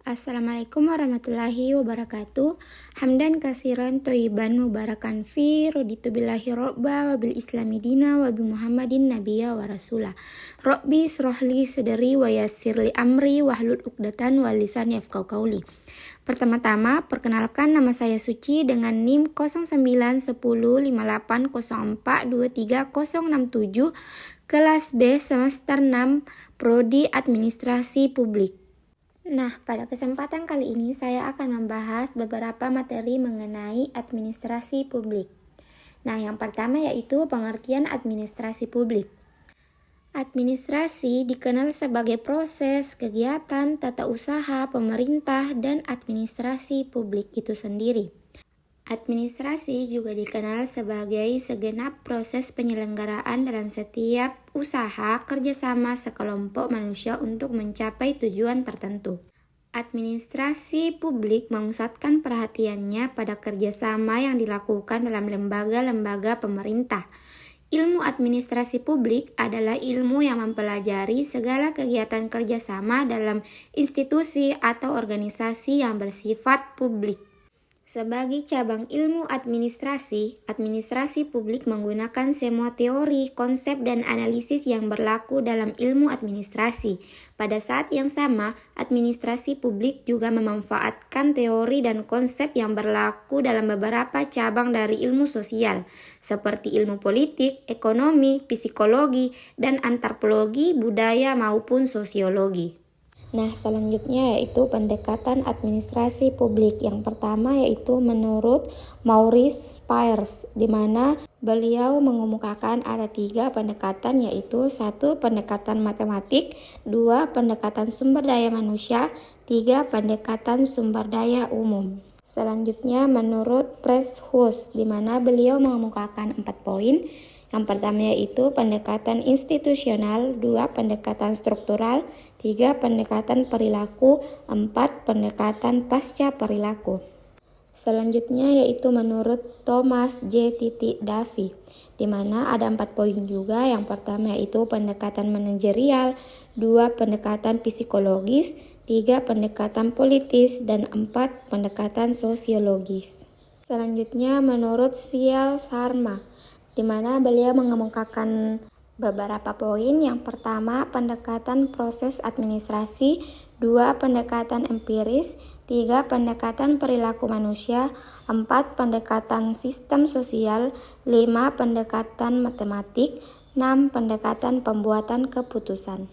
Assalamualaikum warahmatullahi wabarakatuh. Hamdan kasiran thayyiban mubarakan fi raditu billahi robba wa bil islami dina wa bi muhammadin nabiyya wa rasulah. Rabbi srohli sadri wa yassirli amri wahlul uqdatan wal lisani yafqahu qawli. Pertama-tama, perkenalkan nama saya Suci dengan NIM 09105804230067 kelas B semester 6 Prodi Administrasi Publik. Nah, pada kesempatan kali ini saya akan membahas beberapa materi mengenai administrasi publik. Nah, yang pertama yaitu pengertian administrasi publik. Administrasi dikenal sebagai proses, kegiatan, tata usaha, pemerintah, dan administrasi publik itu sendiri. Administrasi juga dikenal sebagai segenap proses penyelenggaraan dalam setiap usaha kerjasama sekelompok manusia untuk mencapai tujuan tertentu. Administrasi publik memusatkan perhatiannya pada kerjasama yang dilakukan dalam lembaga-lembaga pemerintah. Ilmu administrasi publik adalah ilmu yang mempelajari segala kegiatan kerjasama dalam institusi atau organisasi yang bersifat publik. Sebagai cabang ilmu administrasi, administrasi publik menggunakan semua teori, konsep, dan analisis yang berlaku dalam ilmu administrasi. Pada saat yang sama, administrasi publik juga memanfaatkan teori dan konsep yang berlaku dalam beberapa cabang dari ilmu sosial, seperti ilmu politik, ekonomi, psikologi, dan antropologi, budaya, maupun sosiologi. Nah, selanjutnya yaitu pendekatan administrasi publik. Yang pertama yaitu menurut Maurice Spires, di mana beliau mengemukakan ada 3 pendekatan, yaitu 1. Pendekatan matematik, 2. Pendekatan sumber daya manusia, 3. Pendekatan sumber daya umum. Selanjutnya menurut Presshuus, di mana beliau mengemukakan 4 poin. Yang pertama yaitu pendekatan institusional, 2. Pendekatan struktural, 3. Pendekatan perilaku, 4. Pendekatan pasca perilaku. Selanjutnya yaitu menurut Thomas J. Davie, di mana ada 4 poin juga. Yang pertama yaitu pendekatan manajerial, 2. Pendekatan psikologis, 3. Pendekatan politis, dan 4. Pendekatan sosiologis. Selanjutnya menurut Sial Sharma, di mana beliau mengemukakan beberapa poin. Yang pertama, pendekatan proses administrasi, 2. Pendekatan empiris, 3. Pendekatan perilaku manusia, 4. Pendekatan sistem sosial, 5. Pendekatan matematik, 6. Pendekatan pembuatan keputusan.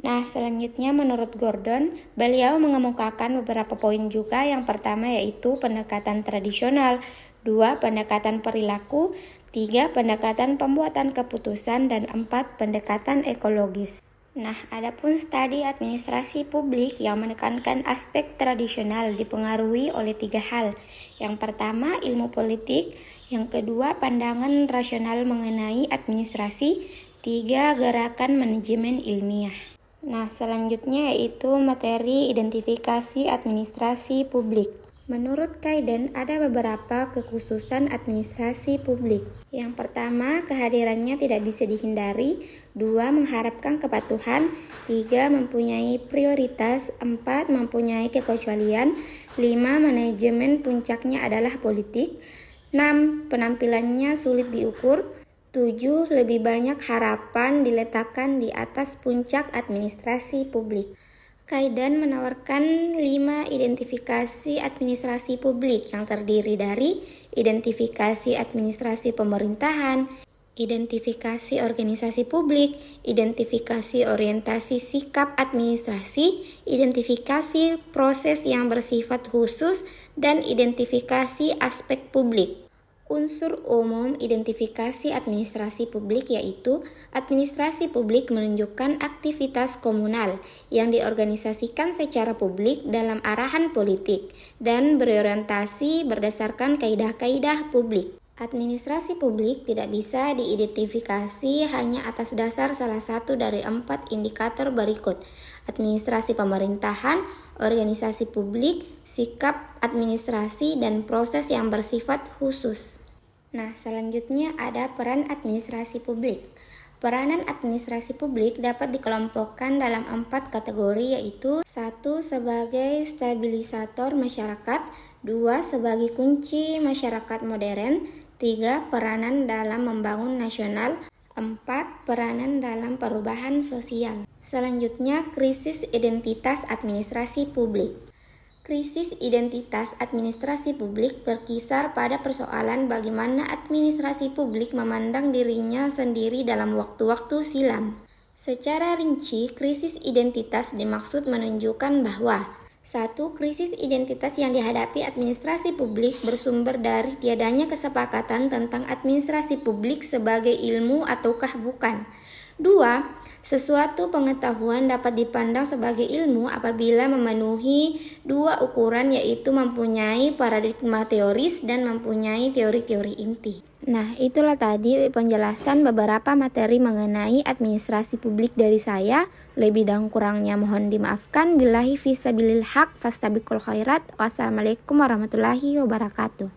Nah, selanjutnya menurut Gordon, beliau mengemukakan beberapa poin juga. Yang pertama yaitu pendekatan tradisional, 2. Pendekatan perilaku, 3. Pendekatan pembuatan keputusan, dan 4. Pendekatan ekologis. Nah, adapun studi administrasi publik yang menekankan aspek tradisional dipengaruhi oleh 3 hal. Yang pertama, ilmu politik. Yang kedua, pandangan rasional mengenai administrasi. 3. Gerakan manajemen ilmiah. Nah, selanjutnya yaitu materi identifikasi administrasi publik. Menurut Kaiden, ada beberapa kekhususan administrasi publik. Yang pertama, kehadirannya tidak bisa dihindari. 2. Mengharapkan kepatuhan. 3. Mempunyai prioritas. 4. Mempunyai kekecualian. 5. Manajemen puncaknya adalah politik. 6. Penampilannya sulit diukur. 7. Lebih banyak harapan diletakkan di atas puncak administrasi publik. Kaiden menawarkan 5 identifikasi administrasi publik yang terdiri dari identifikasi administrasi pemerintahan, identifikasi organisasi publik, identifikasi orientasi sikap administrasi, identifikasi proses yang bersifat khusus, dan identifikasi aspek publik. Unsur umum identifikasi administrasi publik yaitu administrasi publik menunjukkan aktivitas komunal yang diorganisasikan secara publik dalam arahan politik dan berorientasi berdasarkan kaidah-kaidah publik. Administrasi publik tidak bisa diidentifikasi hanya atas dasar salah satu dari 4 indikator berikut: administrasi pemerintahan, organisasi publik, sikap administrasi, dan proses yang bersifat khusus. Nah, selanjutnya ada peran administrasi publik. Peranan administrasi publik dapat dikelompokkan dalam 4 kategori, yaitu 1. Sebagai stabilisator masyarakat, 2. Sebagai kunci masyarakat modern, 3. Peranan dalam membangun nasional, 4. Peranan dalam perubahan sosial. Selanjutnya, krisis identitas administrasi publik. Krisis identitas administrasi publik berkisar pada persoalan bagaimana administrasi publik memandang dirinya sendiri dalam waktu-waktu silam. Secara rinci, krisis identitas dimaksud menunjukkan bahwa 1. Krisis identitas yang dihadapi administrasi publik bersumber dari tiadanya kesepakatan tentang administrasi publik sebagai ilmu ataukah bukan. 2. Sesuatu pengetahuan dapat dipandang sebagai ilmu apabila memenuhi 2 ukuran, yaitu mempunyai paradigma teoris dan mempunyai teori-teori inti. Nah, itulah tadi penjelasan beberapa materi mengenai administrasi publik dari saya. Lebih dan kurangnya mohon dimaafkan. Billahi fisabilil haq fastabiqul khairat. Wassalamualaikum warahmatullahi wabarakatuh.